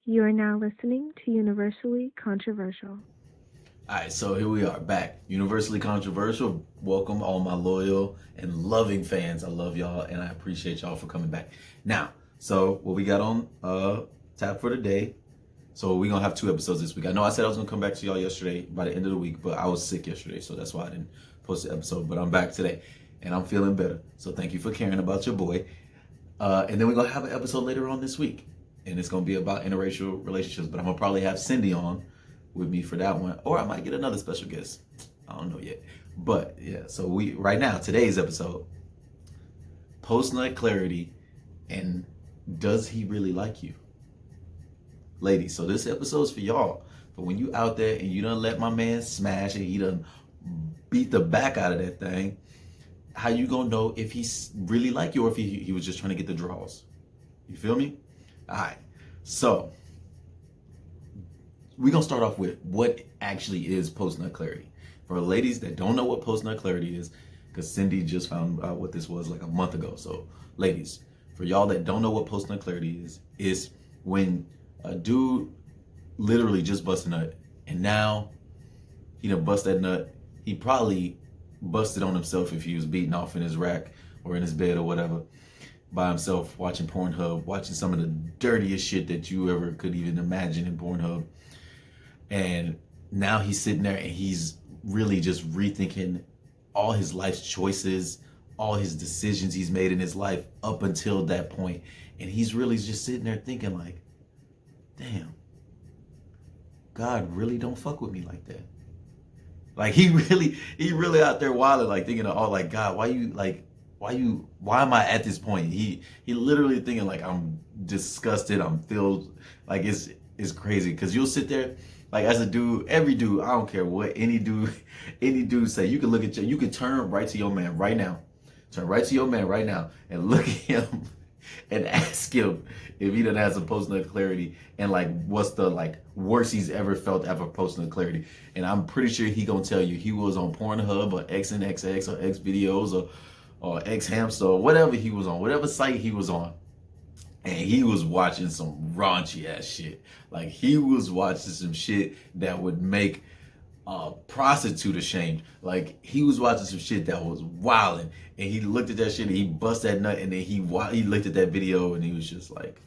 You are now listening to Universally Controversial. Alright, so here we are back. Universally controversial. Welcome all my loyal and loving fans. I love y'all and I appreciate y'all for coming back. Now, so what we got on tap for today. So we're gonna have 2 episodes this week. I know I said I was gonna come back to y'all yesterday by the end of the week, but I was sick yesterday, so that's why I didn't post the episode. But I'm back today and I'm feeling better. So thank you for caring about your boy. And then we're gonna have an episode later on this week. And it's gonna be about interracial relationships, but I'm gonna probably have Cindy on with me for that one, or I might get another special guest. I don't know yet, but yeah. So we right now today's episode, post nut clarity, and does he really like you, ladies? So this episode's for y'all. But when you out there and you done let my man smash and he done beat the back out of that thing, how you gonna know if he's really like you or if he was just trying to get the draws? You feel me? All right. So we're going to start off with what actually is post-nut clarity. For ladies that don't know what post-nut clarity is, because Cindy just found out what this was like a month ago. So ladies, for y'all that don't know what post-nut clarity is when a dude literally just bust a nut and now he done bust that nut. He probably busted on himself if he was beating off in his rack or in his bed or whatever by himself, watching Pornhub, watching some of the dirtiest shit that you ever could even imagine in Pornhub. And now he's sitting there and he's really just rethinking all his life's choices, all his decisions he's made in his life up until that point. And he's really just sitting there thinking like, damn, God really don't fuck with me like that. Like he really out there wilding, like thinking of, oh, like, God, why am I at this point? He literally thinking like, I'm disgusted, I'm filled, like it's crazy. Cause you'll sit there, like as a dude, every dude, I don't care what any dude say, you can look at you can turn right to your man right now. Turn right to your man right now and look at him and ask him if he doesn't have some post-nut clarity and like what's the like worst he's ever felt after post-nut clarity. And I'm pretty sure he gonna tell you he was on Pornhub or XNXX or X videos or X Hamster or whatever he was on, whatever site he was on. And he was watching some raunchy ass shit. Like he was watching some shit that would make a prostitute ashamed. Like he was watching some shit that was wilding. And he looked at that shit and he bust that nut and then he looked at that video and he was just like,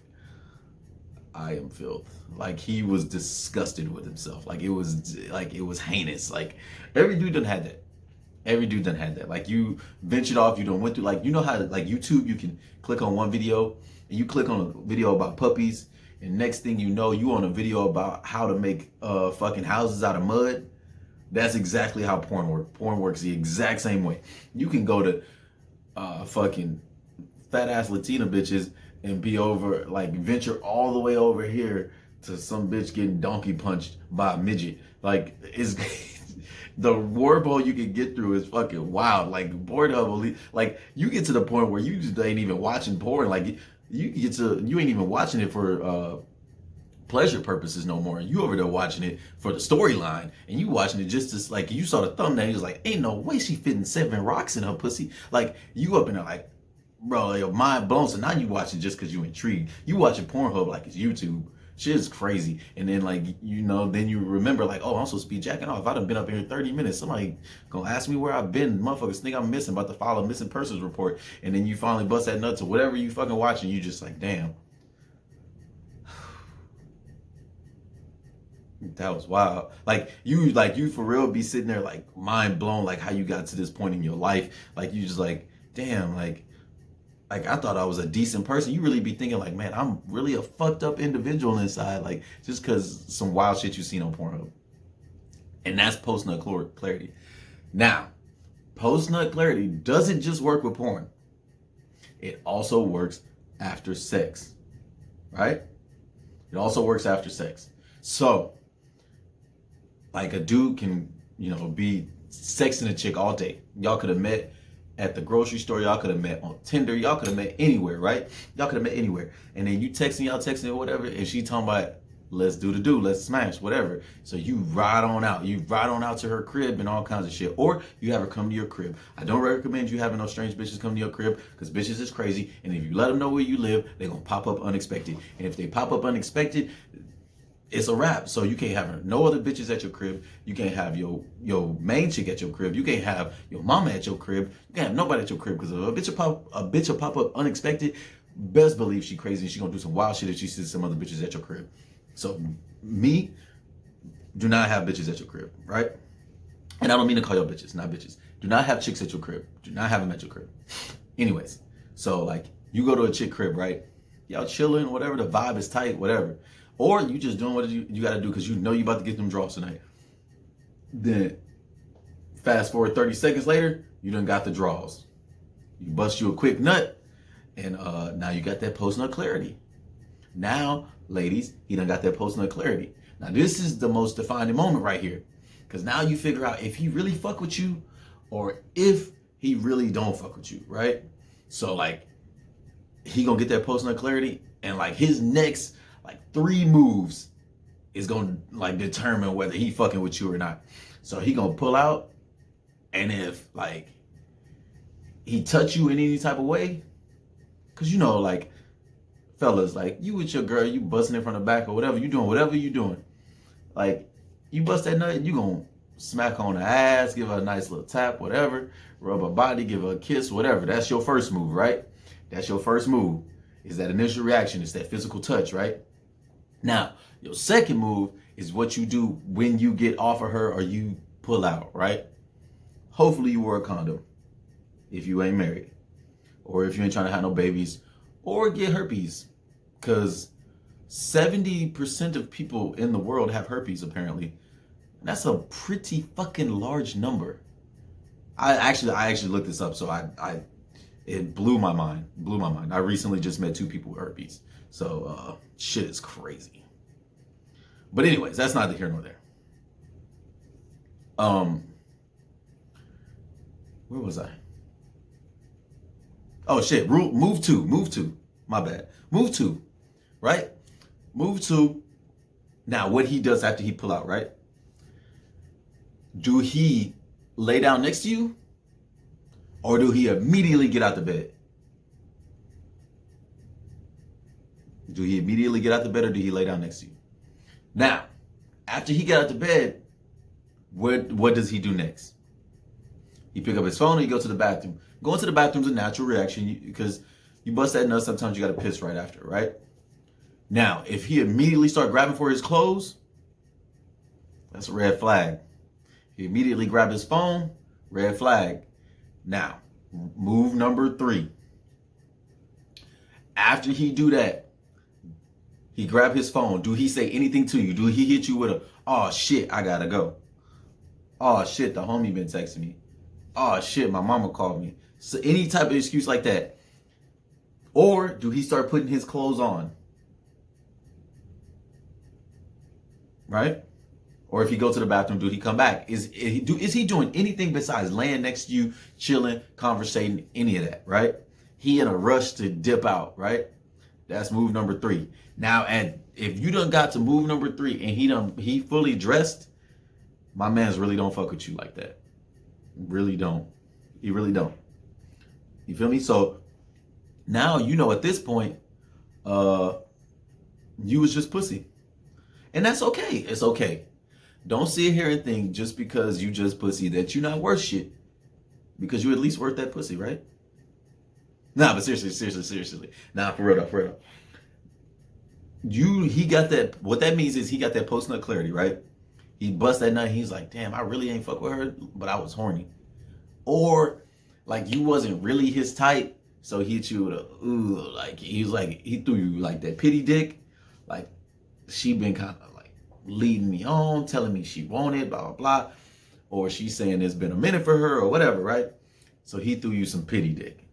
I am filth. Like he was disgusted with himself. Like it was heinous. Like every dude done had that. Every dude done had that. Like you ventured off, you done went through, like, you know how like YouTube, you can click on one video and you click on a video about puppies and next thing you know, you on a video about how to make fucking houses out of mud. That's exactly how porn works. Porn works the exact same way. You can go to fucking fat ass Latina bitches and be over, like venture all the way over here to some bitch getting donkey punched by a midget. Like it's the wormhole you can get through is fucking wild. Like Pornhub, like you get to the point where you just ain't even watching porn. Like you ain't even watching it for pleasure purposes no more. You over there watching it for the storyline, and you watching it just as like you saw the thumbnail. You was like, ain't no way she fitting 7 rocks in her pussy. Like you up in there like, bro, your mind blown. So now you watching just because you intrigued. You watching Pornhub like it's YouTube. Shit is crazy. And then like, you know, then you remember like, oh, I'm supposed to be jacking off. If I'd have been up here 30 minutes, somebody gonna ask me where I've been. Motherfuckers think I'm missing, about to file a missing persons report. And then you finally bust that nut to whatever you fucking watching. You just like, damn. That was wild. Like you for real be sitting there like mind blown, like how you got to this point in your life. Like you just like, damn, like I thought I was a decent person. You really be thinking like, man, I'm really a fucked up individual inside, like just because some wild shit you seen on Pornhub. And that's post-nut clarity. Now, post-nut clarity doesn't just work with porn. It also works after sex, right? It also works after sex. So, like a dude can, you know, be sexing a chick all day. Y'all could have met at the grocery store, y'all could have met on Tinder, y'all could have met anywhere, right? Y'all could have met anywhere. And then you texting, y'all texting or whatever, and she talking about, let's do, let's smash, whatever. So you ride on out. You ride on out to her crib and all kinds of shit. Or you have her come to your crib. I don't recommend you having no strange bitches come to your crib because bitches is crazy. And if you let them know where you live, they're going to pop up unexpected. And if they pop up unexpected, it's a wrap. So you can't have no other bitches at your crib. You can't have your main chick at your crib. You can't have your mama at your crib. You can't have nobody at your crib because a bitch will pop up unexpected. Best believe she crazy and she gonna do some wild shit if she sees some other bitches at your crib. So me, do not have bitches at your crib, right? And I don't mean to call y'all bitches, not bitches. Do not have chicks at your crib. Do not have them at your crib. Anyways, so like you go to a chick crib, right? Y'all chilling, whatever, the vibe is tight, whatever. Or you just doing what you gotta do because you know you about to get them draws tonight. Then fast forward 30 seconds later, you done got the draws. You bust you a quick nut, and now you got that post-nut clarity. Now, ladies, he done got that post-nut clarity. Now this is the most defining moment right here. Because now you figure out if he really fuck with you or if he really don't fuck with you, right? So like, he gonna get that post-nut clarity and like his next like 3 moves is gonna like determine whether he fucking with you or not. So he gonna pull out, and if like he touch you in any type of way, cause you know like fellas, like you with your girl, you busting it from the back or whatever you doing, like you bust that nut, you gonna smack on the ass, give her a nice little tap, whatever, rub her body, give her a kiss, whatever. That's your first move, right? That's your first move. Is that initial reaction? It's that physical touch, right? Now, your second move is what you do when you get off of her or you pull out, right? Hopefully you wear a condom if you ain't married, or if you ain't trying to have no babies, or get herpes, because 70% of people in the world have herpes apparently. And that's a pretty fucking large number. I actually looked this up, so it blew my mind. I recently just met 2 people with herpes. So shit is crazy. But anyways, that's neither here nor there. Where was I? Oh shit, move two. My bad. Move 2, right? Move 2. Now what he does after he pull out, right? Do he lay down next to you? Or do he immediately get out the bed? Do he immediately get out the bed or do he lay down next to you? Now, after he get out the bed, what does he do next? He pick up his phone and he go to the bathroom. Going to the bathroom is a natural reaction because you bust that nut, sometimes you gotta piss right after, right? Now, if he immediately start grabbing for his clothes, that's a red flag. If he immediately grab his phone, red flag. Now, move number 3. After he do that, he grab his phone. Do he say anything to you? Do he hit you with a, oh shit, I gotta go. Oh shit, the homie been texting me. Oh shit, my mama called me. So any type of excuse like that. Or do he start putting his clothes on? Right? Or if he go to the bathroom, do he come back? Is he doing anything besides laying next to you, chilling, conversating, any of that, right? He in a rush to dip out, right? That's move number 3. Now, and if you done got to move number 3 and he fully dressed, my mans really don't fuck with you like that. Really don't. He really don't. You feel me? So now you know at this point, you was just pussy. And that's okay. It's okay. Don't sit here and think just because you just pussy that you're not worth shit. Because you at least worth that pussy, right? Nah, but seriously. Nah, for real. He got that, what that means is he got that post-nut clarity, right? He bust that nut, he's like, damn, I really ain't fuck with her, but I was horny. Or, like, you wasn't really his type, so he hit you with a, ooh, like, he threw you like that pity dick. Like, she been kind of like leading me on, telling me she wanted, blah, blah, blah. Or she's saying it's been a minute for her or whatever, right? So he threw you some pity dick.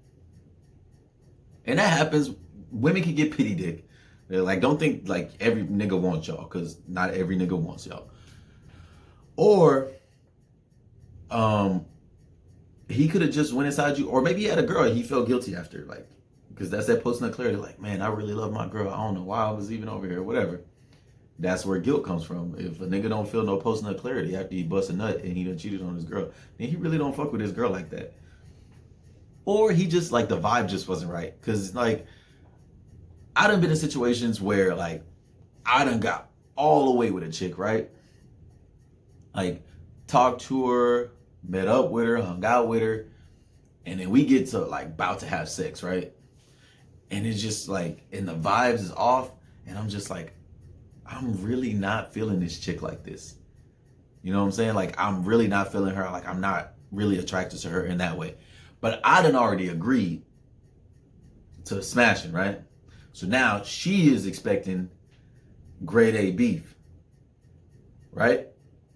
And that happens. Women can get pity dick. They're like, don't think like every nigga wants y'all, because not every nigga wants y'all. Or he could have just went inside you, or maybe he had a girl and he felt guilty after, like, because that's that post-nut clarity, like, man, I really love my girl. I don't know why I was even over here, whatever. That's where guilt comes from. If a nigga don't feel no post nut clarity after he bust a nut and he done cheated on his girl, then he really don't fuck with his girl like that. Or he just like the vibe just wasn't right. Cause like I done been in situations where like I done got all the way with a chick, right? Like talked to her, met up with her, hung out with her, and then we get to like about to have sex, right? And it's just like, and the vibes is off, and I'm just like, I'm really not feeling this chick like this. You know what I'm saying? Like I'm really not feeling her. Like I'm not really attracted to her in that way. But I done already agreed to smashing, right? So now she is expecting grade A beef, right?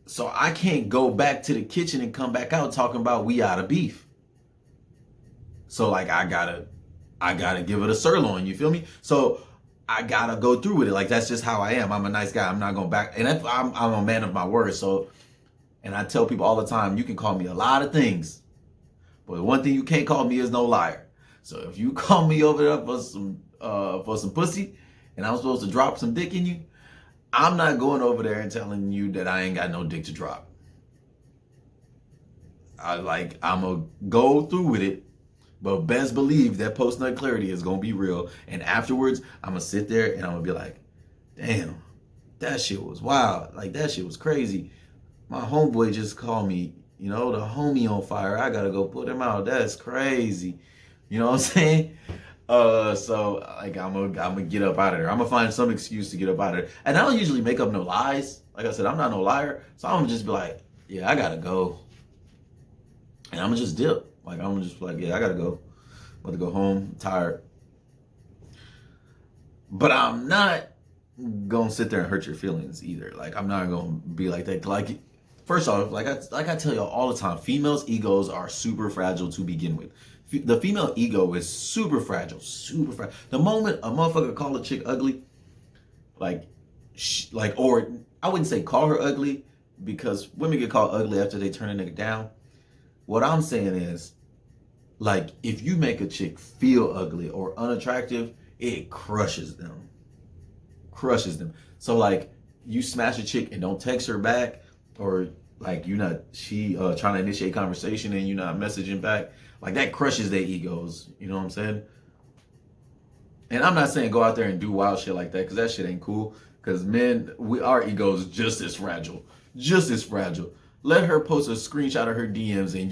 So I can't go back to the kitchen and come back out talking about we out of beef. So like I gotta give it a sirloin, you feel me? So I gotta go through with it. Like that's just how I am. I'm a nice guy. I'm not gonna back. And if I'm a man of my word. So, and I tell people all the time, you can call me a lot of things, but one thing you can't call me is no liar. So if you call me over there for some pussy, and I'm supposed to drop some dick in you, I'm not going over there and telling you that I ain't got no dick to drop. I'm gonna go through with it, but best believe that post nut clarity is gonna be real. And afterwards, I'm gonna sit there and I'm gonna be like, damn, that shit was wild. Like that shit was crazy. My homeboy just called me, you know, the homie on fire. I gotta go put him out. That's crazy. You know what I'm saying? So like I'm gonna get up out of there. I'm gonna find some excuse to get up out of there. And I don't usually make up no lies. Like I said, I'm not no liar. So I'm gonna just be like, yeah, I gotta go. And I'm gonna just dip. Like I'm gonna just be like, yeah, I gotta go. I'm about to go home. I'm tired. But I'm not gonna sit there and hurt your feelings either. Like I'm not gonna be like that. Like first off, like I tell y'all all the time, females' egos are super fragile to begin with. The female ego is super fragile, super fragile. The moment a motherfucker call a chick ugly, or I wouldn't say call her ugly because women get called ugly after they turn a nigga down. What I'm saying is, like, if you make a chick feel ugly or unattractive, it crushes them. Crushes them. So like, you smash a chick and don't text her back, or like she trying to initiate conversation and you're not messaging back. Like that crushes their egos, you know what I'm saying? And I'm not saying go out there and do wild shit like that, because that shit ain't cool. Because men, our egos just as fragile, just as fragile. Let her post a screenshot of her DMs and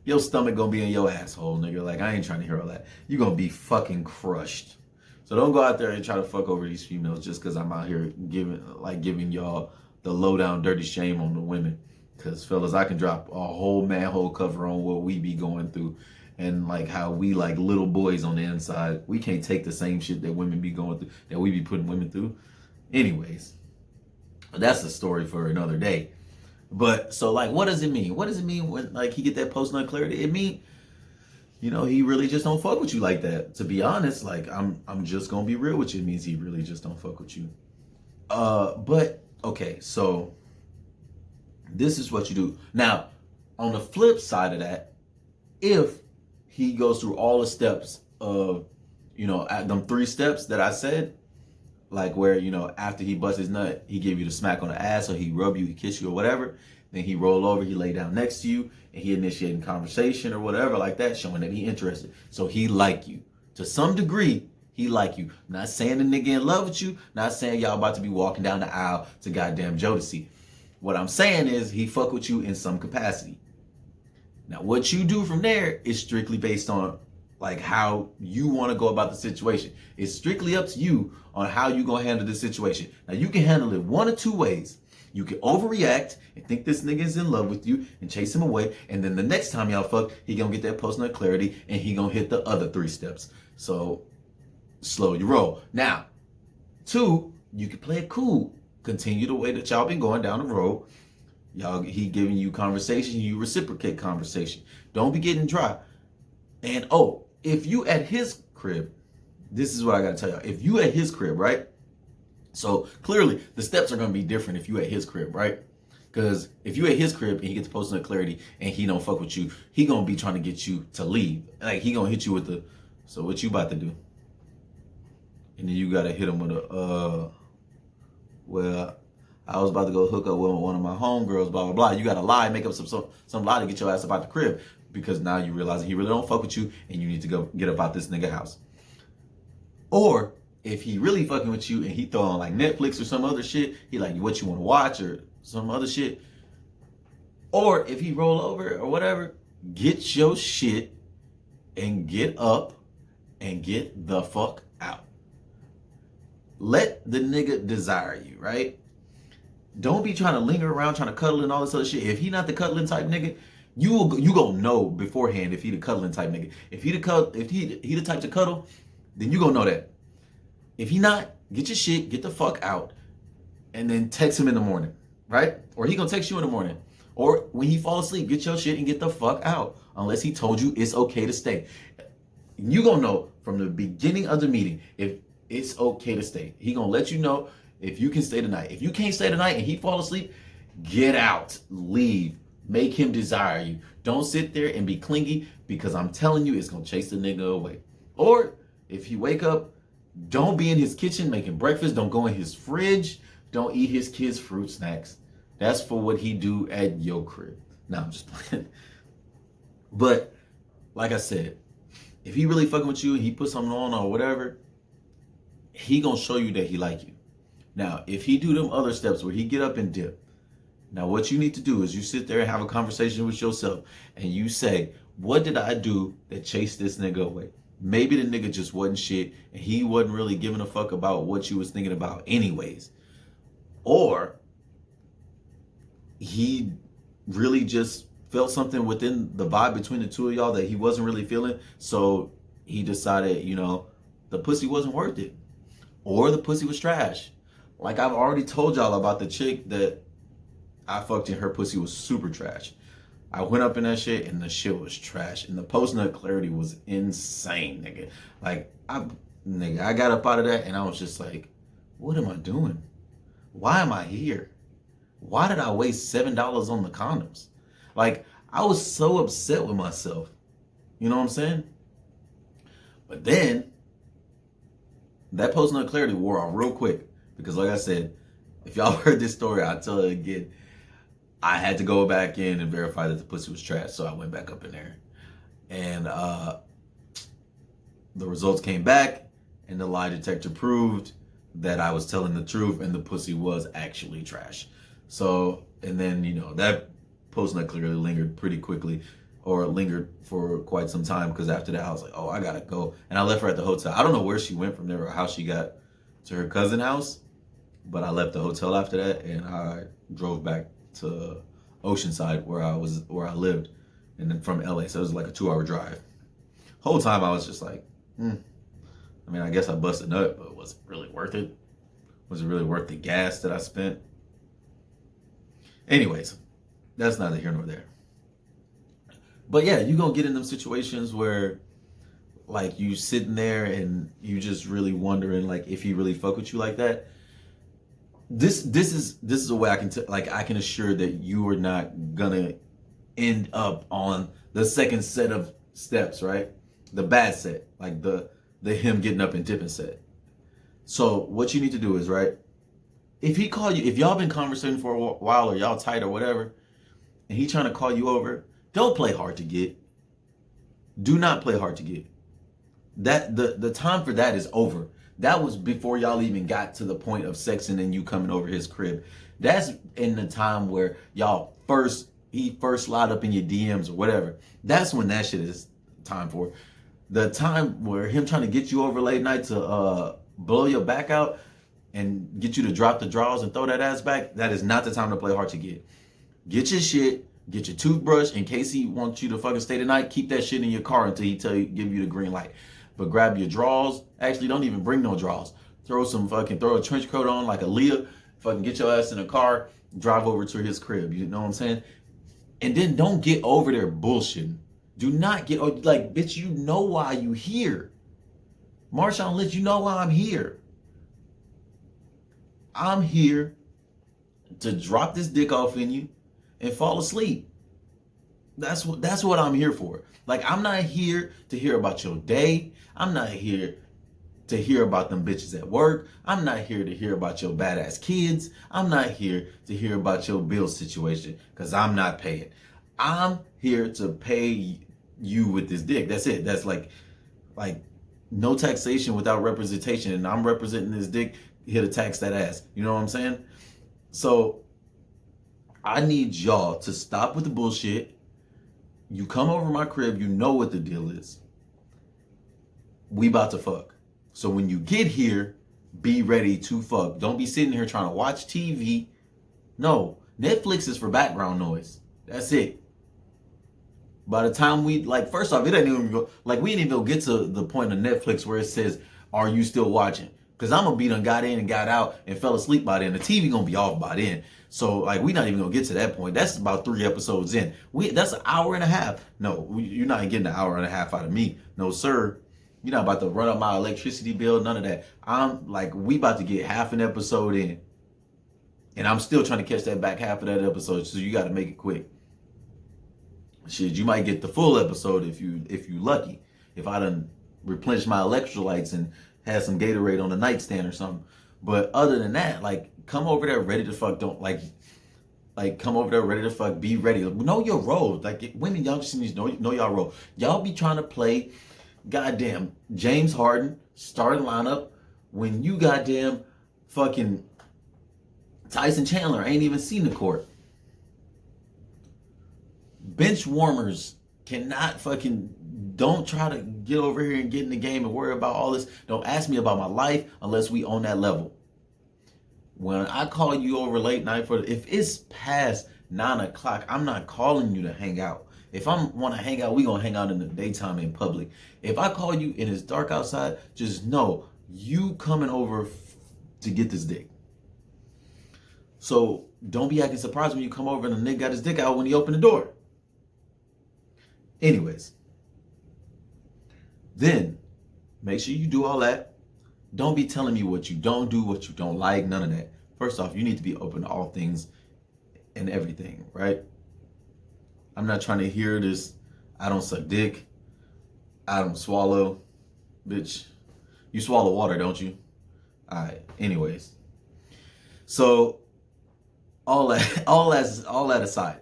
your stomach gonna be in your asshole, nigga. Like I ain't trying to hear all that. You gonna be fucking crushed. So don't go out there and try to fuck over these females just because I'm out here giving y'all the low down dirty shame on the women. Because fellas, I can drop a whole manhole cover on what we be going through and like how we like little boys on the inside. We can't take the same shit that women be going through, that we be putting women through. Anyways, that's a story for another day. But so like, what does it mean? What does it mean when like he get that post nut clarity? It mean, you know, he really just don't fuck with you like that. To be honest, like I'm just gonna be real with you. It means he really just don't fuck with you. But okay, so this is what you do. Now, on the flip side of that, if he goes through all the steps of, you know, them 3 steps that I said, like where, you know, after he busts his nut, he give you the smack on the ass, or he rub you, he kiss you or whatever, then he roll over, he lay down next to you, and he initiating conversation or whatever like that, showing that he interested. So he like you. To some degree, he like you. Not saying the nigga in love with you, not saying y'all about to be walking down the aisle to goddamn Jodeci. What I'm saying is he fuck with you in some capacity. Now, what you do from there is strictly based on like how you want to go about the situation. It's strictly up to you on how you gonna handle this situation. Now, you can handle it one of 2 ways. You can overreact and think this nigga is in love with you and chase him away, and then the next time y'all fuck, he gonna get that post nut clarity and he gonna hit the other 3 steps. So slow your roll. Now, 2, you can play it cool. Continue the way that y'all been going down the road. He giving you conversation, you reciprocate conversation. Don't be getting dry. And if you at his crib, this is what I gotta tell y'all. If you at his crib, right? So clearly the steps are gonna be different if you at his crib, right? Because if you at his crib and he gets post nut clarity and he don't fuck with you, he gonna be trying to get you to leave. Like he gonna hit you with so what you about to do? And then you gotta hit him with well, I was about to go hook up with one of my homegirls, blah, blah, blah. You got to lie, make up some lie to get your ass up out the crib because now you realize he really don't fuck with you and you need to go get up out this nigga house. Or if he really fucking with you and he throw on like Netflix or some other shit, he like, what you want to watch or some other shit. Or if he roll over or whatever, get your shit and get up and get the fuck out. Let the nigga desire you, right? Don't be trying to linger around, trying to cuddle and all this other shit. If he not the cuddling type nigga, you gonna know beforehand if he the cuddling type nigga. If he the type to cuddle, then you gonna know that. If he not, get your shit, get the fuck out, and then text him in the morning, right? Or he gonna text you in the morning. Or when he fall asleep, get your shit and get the fuck out. Unless he told you it's okay to stay. You gonna know from the beginning of the meeting if it's okay to stay. He gonna let you know if you can stay tonight. If you can't stay tonight and he fall asleep, get out, leave, make him desire you. Don't sit there and be clingy because I'm telling you it's gonna chase the nigga away. Or if he wake up, don't be in his kitchen making breakfast. Don't go in his fridge. Don't eat his kids' fruit snacks. That's for what he do at your crib. No, I'm just playing. But like I said, if he really fucking with you and he put something on or whatever, he gonna show you that he like you. Now, if he do them other steps where he get up and dip, now what you need to do is you sit there and have a conversation with yourself and you say, what did I do that chased this nigga away? Maybe the nigga just wasn't shit and he wasn't really giving a fuck about what you was thinking about anyways. Or he really just felt something within the vibe between the two of y'all that he wasn't really feeling. So he decided, the pussy wasn't worth it. Or the pussy was trash. Like I've already told y'all about the chick that I fucked and her pussy was super trash. I went up in that shit and the shit was trash. And the post-nut clarity was insane, nigga. Like, I got up out of that and I was just like, what am I doing? Why am I here? Why did I waste $7 on the condoms? Like, I was so upset with myself. You know what I'm saying? But then, that post-nut clarity wore off real quick. Because like I said, if y'all heard this story, I'll tell it again. I had to go back in and verify that the pussy was trash. So I went back up in there. And the results came back. And the lie detector proved that I was telling the truth. And the pussy was actually trash. So, and then, that post-nut clearly lingered pretty quickly. Or lingered for quite some time. Because after that, I was like, oh, I gotta go. And I left her at the hotel. I don't know where she went from there or how she got to her cousin's house. But I left the hotel after that. And I drove back to Oceanside where I lived. And then from LA. So it was like a 2-hour drive. Whole time I was just like, I mean, I guess I busted nut, but was it really worth it? Was it really worth the gas that I spent? Anyways, that's neither here nor there. But yeah, you gonna get in them situations where like you sitting there and you just really wondering like if he really fuck with you like that. This is a way I can assure that you are not gonna end up on the second set of steps, right? The bad set, like the him getting up and dipping set. So what you need to do is, right, if he call you, if y'all been conversating for a while or y'all tight or whatever, and he trying to call you over, don't play hard to get. Do not play hard to get. That the time for that is over. That was before y'all even got to the point of sex and then you coming over his crib. That's in the time where he first slide up in your DMs or whatever. That's when that shit is time for. The time where him trying to get you over late night to blow your back out and get you to drop the drawers and throw that ass back, that is not the time to play hard to get. Get your shit, get your toothbrush. In case he wants you to fucking stay tonight, keep that shit in your car until he give you the green light. But grab your drawers. Actually, don't even bring no drawers. Throw a trench coat on like a Leah. Fucking get your ass in a car, drive over to his crib. You know what I'm saying? And then don't get over there bullshitting. Do not get, like, bitch, you know why you here. Marshawn Lynch, you know why I'm here. I'm here to drop this dick off in you and fall asleep. That's what I'm here for. Like, I'm not here to hear about your day. I'm not here to hear about them bitches at work. I'm not here to hear about your badass kids. I'm not here to hear about your bill situation because I'm not paying. I'm here to pay you with this dick. That's it. That's like no taxation without representation. And I'm representing this dick here to tax that ass. You know what I'm saying? So I need y'all to stop with the bullshit. You come over my crib, you know what the deal is. We about to fuck. So when you get here, be ready to fuck. Don't be sitting here trying to watch TV. No, Netflix is for background noise. That's it. By the time we, like, first off, it ain't even go, like, we didn't even get to the point of Netflix where it says, are you still watching? Because I'm going to be done got in and got out and fell asleep by then. The TV going to be off by then. So, like, we not even going to get to that point. That's about 3 episodes in. That's an hour and a half. No, you're not getting an hour and a half out of me. No, sir. You're not about to run up my electricity bill. None of that. I'm like, we about to get half an episode in. And I'm still trying to catch that back half of that episode. So you got to make it quick. Shit, you might get the full episode if you lucky. If I done replenished my electrolytes and had some Gatorade on the nightstand or something. But other than that, like, come over there ready to fuck. Don't like come over there ready to fuck. Be ready. Know your role. Like, women, y'all just need to know y'all role. Y'all be trying to play goddamn James Harden starting lineup when you goddamn fucking Tyson Chandler ain't even seen the court. Bench warmers cannot fucking, don't try to get over here and get in the game and worry about all this. Don't ask me about my life unless we on that level. When I call you over late night if it's past 9 o'clock, I'm not calling you to hang out. If I want to hang out, we gonna hang out in the daytime in public. If I call you and it's dark outside, just know you coming over to get this dick. So don't be acting surprised when you come over and the nigga got his dick out when he opened the door. Anyways, then make sure you do all that. Don't be telling me what you don't do, what you don't like, none of that. First off, you need to be open to all things and everything, right? I'm not trying to hear this, I don't suck dick, I don't swallow. Bitch, you swallow water, don't you? Alright, anyways. So, all that aside,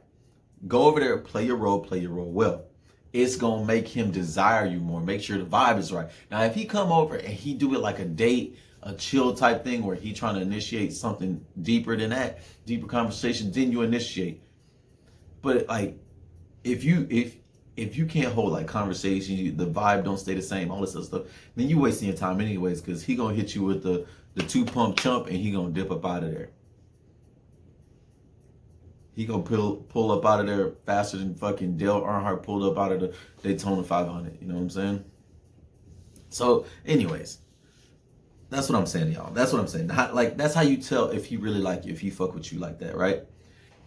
go over there, play your role well. It's gonna make him desire you more. Make sure the vibe is right. Now, if he come over and he do it like a date, a chill type thing where he trying to initiate something deeper than that, deeper conversation, then you initiate. But like, if you can't hold like conversation, the vibe don't stay the same, all this other stuff, then you wasting your time anyways, because he gonna hit you with the 2-pump chump and he gonna dip up out of there. He gonna pull up out of there faster than fucking Dale Earnhardt pulled up out of the Daytona 500. You know what I'm saying? So, anyways, that's what I'm saying, y'all. That's what I'm saying. Like, that's how you tell if he really like you, if he fuck with you like that, right?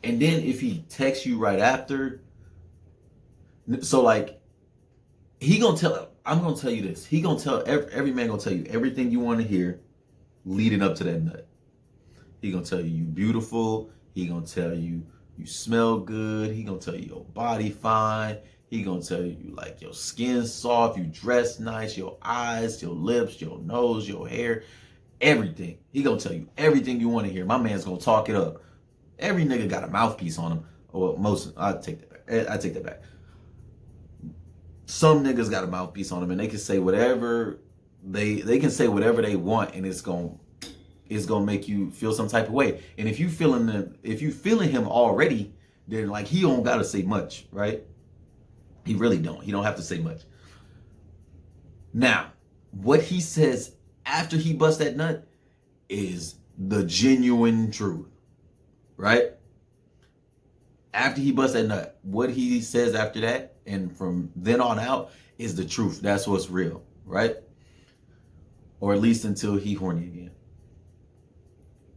And then if he texts you right after, so like, I'm gonna tell you this. He gonna tell, every man gonna tell you everything you want to hear leading up to that nut. He gonna tell you beautiful. He gonna tell you smell good. He gonna tell you your body fine. He gonna tell you like your skin soft, you dress nice, your eyes, your lips, your nose, your hair, everything. He gonna tell you everything you want to hear. My man's gonna talk it up. Every nigga got a mouthpiece on him. Well, most, I take that back. Some niggas got a mouthpiece on them and they can say whatever they can say whatever they want, and it's gonna make you feel some type of way. And if you feeling him already, then like he don't gotta say much, right? He really don't. He don't have to say much. Now, what he says after he busts that nut is the genuine truth, right? After he busts that nut, what he says after that and from then on out is the truth. That's what's real, right? Or at least until he horny again.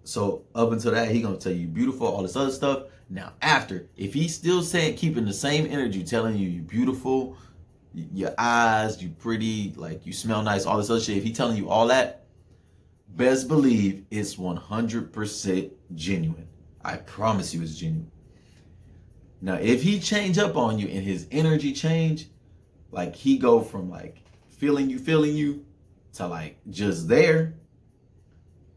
So up until that, he gonna tell you beautiful, all this other stuff. Now after, if he's still saying, keeping the same energy, telling you you beautiful, your eyes, you pretty, like you smell nice, all this other shit, if he telling you all that, best believe it's 100% genuine. I promise you it's genuine. Now if he change up on you and his energy change, like he go from like feeling you to like just there,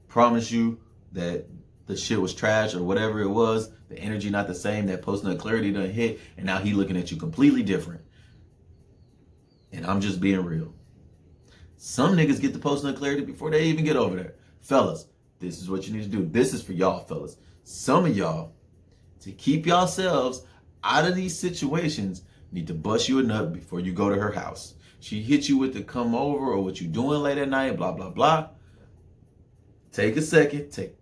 promise you that the shit was trash or whatever it was, the energy not the same, that post-nut clarity done hit, and now he looking at you completely different. And I'm just being real. Some niggas get the post-nut clarity before they even get over there. Fellas, this is what you need to do. This is for y'all, fellas. Some of y'all, to keep yourselves out of these situations, need to bust you a nut before you go to her house. She hit you with the come over or what you doing late at night, blah, blah, blah. Take a second, take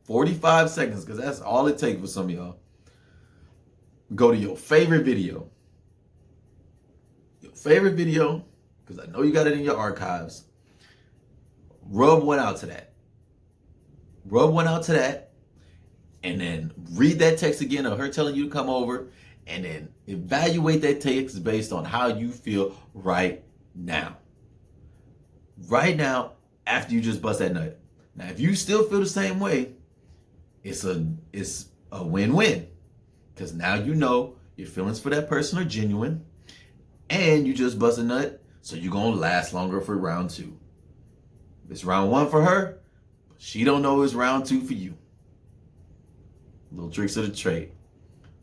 45 seconds, because that's all it takes for some of y'all. Go to your favorite video. Your favorite video, because I know you got it in your archives. Rub one out to that. Rub one out to that. And then read that text again of her telling you to come over. And then evaluate that text based on how you feel right now. Right now, after you just bust that nut. Now, if you still feel the same way, it's a win-win. Because now you know your feelings for that person are genuine. And you just bust a nut, so you're going to last longer for round 2. If it's round 1 for her, she don't know it's round 2 for you. Little tricks of the trade.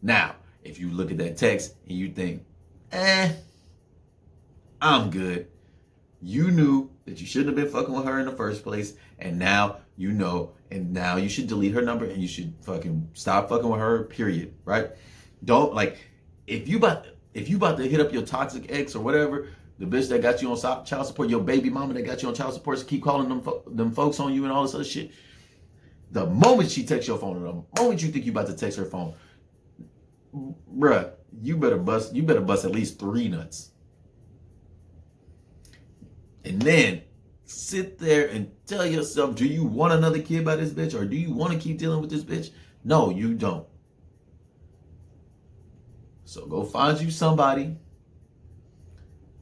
Now, if you look at that text and you think, I'm good. You knew that you shouldn't have been fucking with her in the first place, and now you know, and now you should delete her number and you should fucking stop fucking with her, period, right? Don't, like, if you about to hit up your toxic ex or whatever, the bitch that got you on child support, your baby mama that got you on child support, so keep calling them folks on you and all this other shit. The moment she texts your phone, or the moment you think you about to text her phone, bruh, you better bust at least 3 nuts. And then sit there and tell yourself, do you want another kid by this bitch, or do you want to keep dealing with this bitch? No, you don't. So go find you somebody.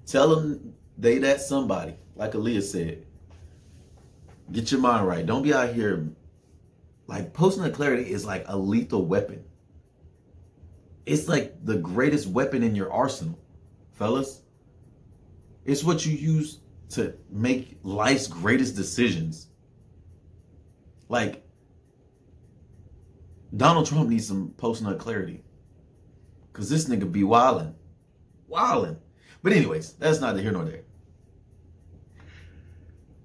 Tell them they that somebody. Like Aaliyah said. Get your mind right. Don't be out here. Like, post-nut clarity is like a lethal weapon. It's like the greatest weapon in your arsenal, fellas. It's what you use to make life's greatest decisions. Like, Donald Trump needs some post-nut clarity. Because this nigga be wildin'. Wildin'. But anyways, that's neither here nor there.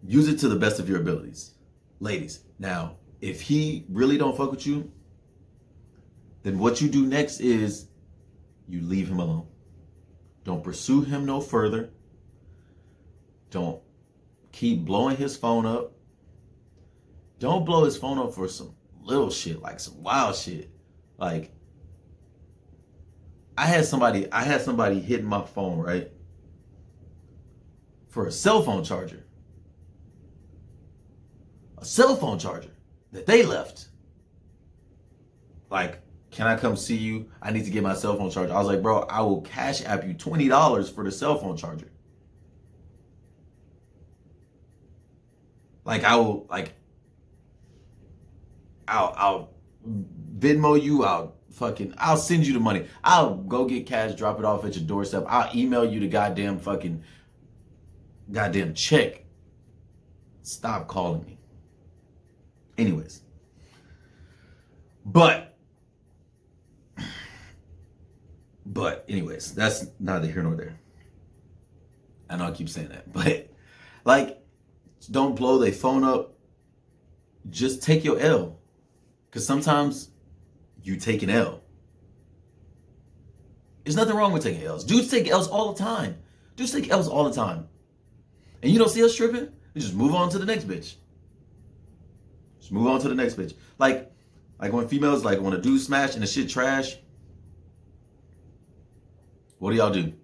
Use it to the best of your abilities. Ladies, now, if he really don't fuck with you, then what you do next is you leave him alone. Don't pursue him no further. Don't keep blowing his phone up. Don't blow his phone up for some little shit, like some wild shit. Like, I had somebody hitting my phone, right? For a cell phone charger. A cell phone charger that they left. Like, can I come see you? I need to get my cell phone charger. I was like, bro, I will cash app you $20 for the cell phone charger. Like, I'll Venmo you, I'll send you the money. I'll go get cash, drop it off at your doorstep. I'll email you the goddamn check. Stop calling me. Anyways. But anyways, that's neither here nor there. I know I keep saying that, but like, don't blow their phone up. Just take your L. Because sometimes you take an L. There's nothing wrong with taking L's. Dudes take L's all the time. Dudes take L's all the time. And you don't see us tripping? You just move on to the next bitch. Just move on to the next bitch. Like when females, like when a dude smash and the shit trash, what do y'all do?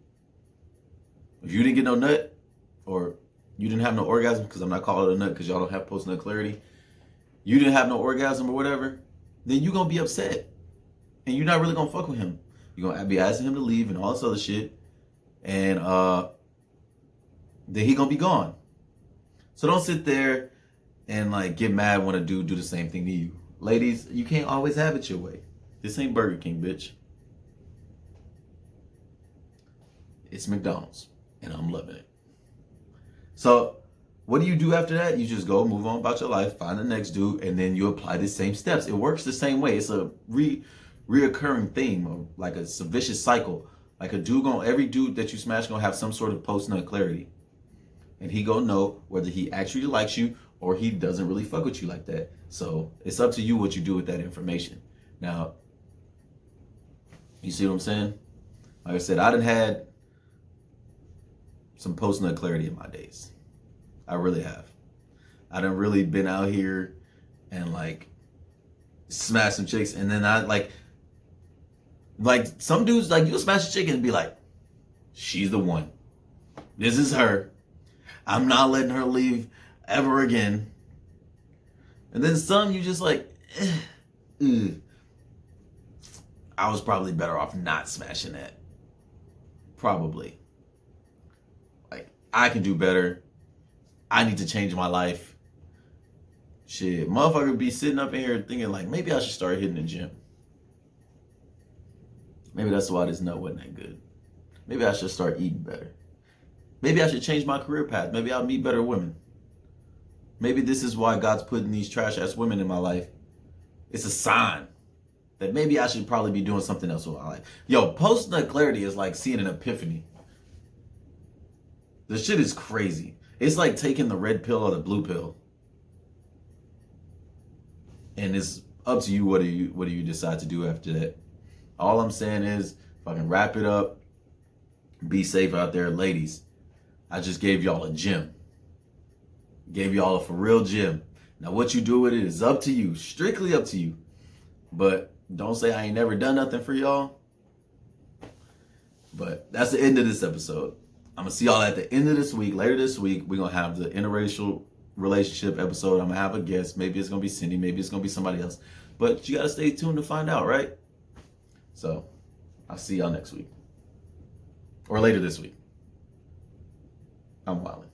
If you didn't get no nut, or you didn't have no orgasm, because I'm not calling it a nut because y'all don't have post-nut clarity, you didn't have no orgasm or whatever, then you're going to be upset. And you're not really going to fuck with him. You're going to be asking him to leave and all this other shit. And then he going to be gone. So don't sit there and like get mad when a dude do the same thing to you. Ladies, you can't always have it your way. This ain't Burger King, bitch. It's McDonald's. And I'm loving it. So What do you do after that? You just go move on about your life, find the next dude, and then you apply the same steps. It works the same way. It's a reoccurring theme, or like a vicious cycle. Like every dude that you smash gonna have some sort of post-nut clarity. And he gonna know whether he actually likes you or he doesn't really fuck with you like that. So it's up to you what you do with that information. Now, you see what I'm saying? Like I said, I done had some post-nut clarity in my days. I really have. I done really been out here and like smash some chicks, and then I like some dudes, like, you'll smash a chick and be like, she's the one. This is her. I'm not letting her leave ever again. And then some, you just like, I was probably better off not smashing that. Probably. Like, I can do better. I need to change my life. Shit, motherfucker be sitting up in here thinking like, maybe I should start hitting the gym. Maybe that's why this nut wasn't that good. Maybe I should start eating better. Maybe I should change my career path. Maybe I'll meet better women. Maybe this is why God's putting these trash ass women in my life. It's a sign that maybe I should probably be doing something else with my life. Yo, post-nut clarity is like seeing an epiphany. The shit is crazy. It's like taking the red pill or the blue pill. And it's up to you what do you decide to do after that. All I'm saying is, if I can wrap it up, be safe out there, ladies. I just gave y'all a gem. Gave y'all a for real gem. Now what you do with it is up to you, strictly up to you. But don't say I ain't never done nothing for y'all. But that's the end of this episode. I'm gonna see y'all at the end of this week. Later this week, we're gonna have the interracial relationship episode. I'm gonna have a guest. Maybe it's gonna be Cindy. Maybe it's gonna be somebody else. But you gotta stay tuned to find out, right? So I'll see y'all next week. Or later this week. I'm wildin'.